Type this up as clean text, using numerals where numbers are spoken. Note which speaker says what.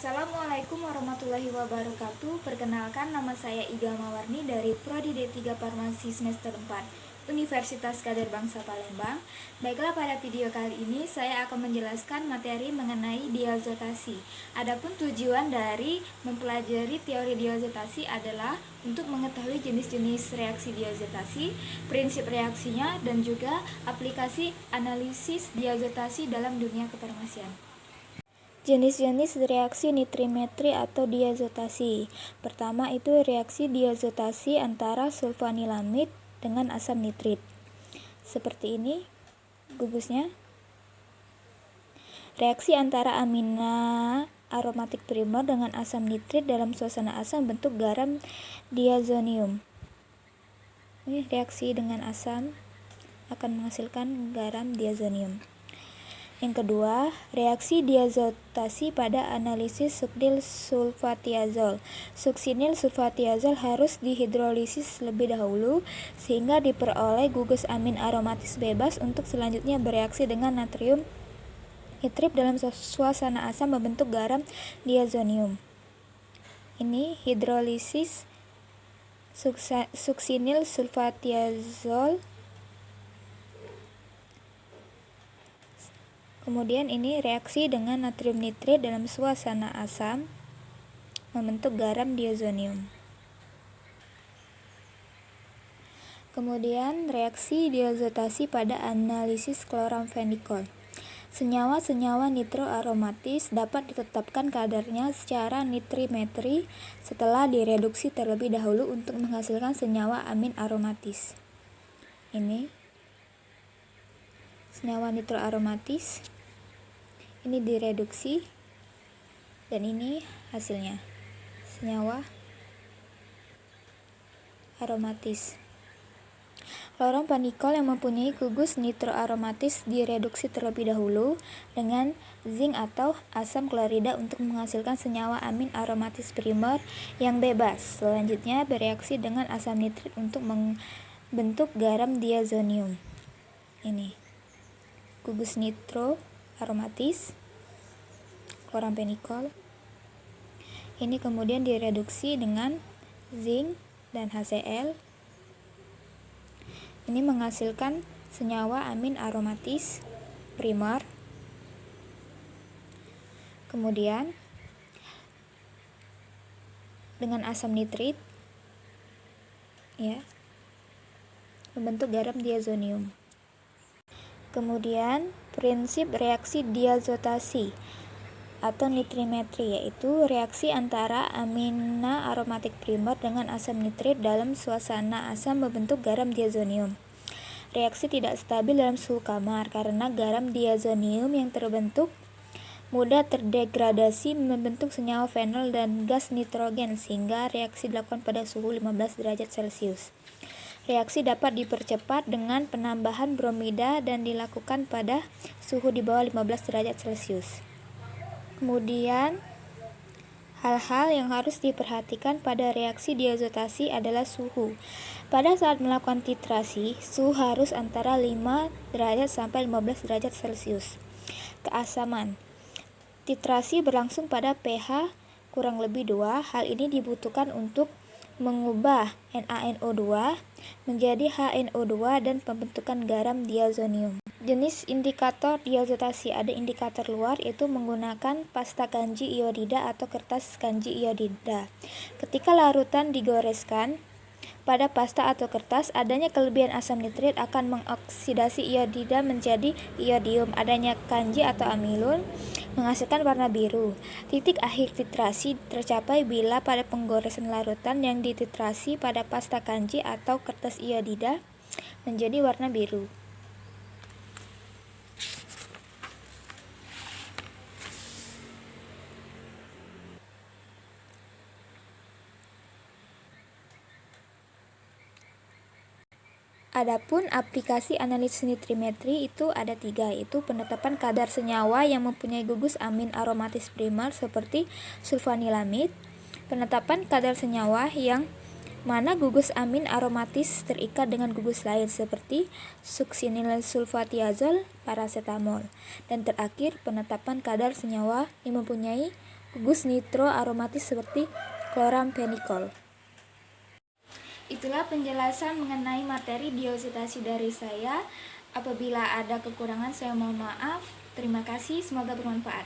Speaker 1: Assalamualaikum warahmatullahi wabarakatuh. Perkenalkan, nama saya Iga Mawarni dari Prodi D3 Farmasi semester 4 Universitas Kadar Bangsa Palembang. Baiklah, pada video kali ini saya akan menjelaskan materi mengenai diazotasi. Adapun tujuan dari mempelajari teori diazotasi adalah untuk mengetahui jenis-jenis reaksi diazotasi, prinsip reaksinya, dan juga aplikasi analisis diazotasi dalam dunia kefarmasian. Jenis-jenis reaksi nitrimetri atau diazotasi. Pertama itu reaksi diazotasi antara sulfanilamid dengan asam nitrit. Seperti ini gugusnya. Reaksi antara amina aromatik primer dengan asam nitrit dalam suasana asam bentuk garam diazonium. Ini reaksi dengan asam akan menghasilkan garam diazonium. Yang kedua, reaksi diazotasi pada analisis suknil sulfatiazol. Suksinil sulfatiazol harus dihidrolisis lebih dahulu sehingga diperoleh gugus amin aromatis bebas untuk selanjutnya bereaksi dengan natrium nitrit dalam suasana asam membentuk garam diazonium. Ini hidrolisis suksinil sulfatiazol. Kemudian ini reaksi dengan natrium nitrit dalam suasana asam membentuk garam diazonium. Kemudian reaksi diazotasi pada analisis kloramfenikol. Senyawa-senyawa nitroaromatis dapat ditetapkan kadarnya secara nitrimetri setelah direduksi terlebih dahulu untuk menghasilkan senyawa amin aromatis. Ini senyawa nitroaromatis. Ini direduksi dan ini hasilnya, senyawa aromatis. Kloramfenikol yang mempunyai gugus nitroaromatis direduksi terlebih dahulu dengan zinc atau asam klorida untuk menghasilkan senyawa amin aromatis primer yang bebas. Selanjutnya bereaksi dengan asam nitrit untuk membentuk garam diazonium. Ini gugus nitro aromatis kloramfenikol. Ini kemudian direduksi dengan zinc dan HCl. Ini menghasilkan senyawa amin aromatis primer. Kemudian dengan asam nitrit membentuk garam diazonium. Kemudian prinsip reaksi diazotasi atau nitrimetri, yaitu reaksi antara amina aromatik primer dengan asam nitrit dalam suasana asam membentuk garam diazonium. Reaksi tidak stabil dalam suhu kamar karena garam diazonium yang terbentuk mudah terdegradasi membentuk senyawa fenol dan gas nitrogen sehingga reaksi dilakukan pada suhu 15 derajat Celcius. Reaksi dapat dipercepat dengan penambahan bromida dan dilakukan pada suhu di bawah 15 derajat Celcius. Kemudian, hal-hal yang harus diperhatikan pada reaksi diazotasi adalah suhu. Pada saat melakukan titrasi, suhu harus antara 5 derajat sampai 15 derajat Celcius. Keasaman. Titrasi berlangsung pada pH kurang lebih 2. Hal ini dibutuhkan untuk mengubah NaNO2 menjadi HNO2 dan pembentukan garam diazonium. Jenis indikator diazotasi, ada indikator luar yaitu menggunakan pasta kanji iodida atau kertas kanji iodida. Ketika larutan digoreskan pada pasta atau kertas, adanya kelebihan asam nitrit akan mengoksidasi iodida menjadi iodium. Adanya kanji atau amilun menghasilkan warna biru. Titik akhir titrasi tercapai bila pada penggoresan larutan yang dititrasi pada pasta kanji atau kertas iodida menjadi warna biru. Adapun aplikasi analisis nitrimetri itu ada 3, yaitu penetapan kadar senyawa yang mempunyai gugus amin aromatis primer seperti sulfanilamid, penetapan kadar senyawa yang mana gugus amin aromatis terikat dengan gugus lain seperti suksinil sulfatiazol, paracetamol, dan terakhir penetapan kadar senyawa yang mempunyai gugus nitro aromatis seperti chloramphenicol. Itulah penjelasan mengenai materi diositasi dari saya. Apabila ada kekurangan saya mohon maaf. Terima kasih, semoga bermanfaat.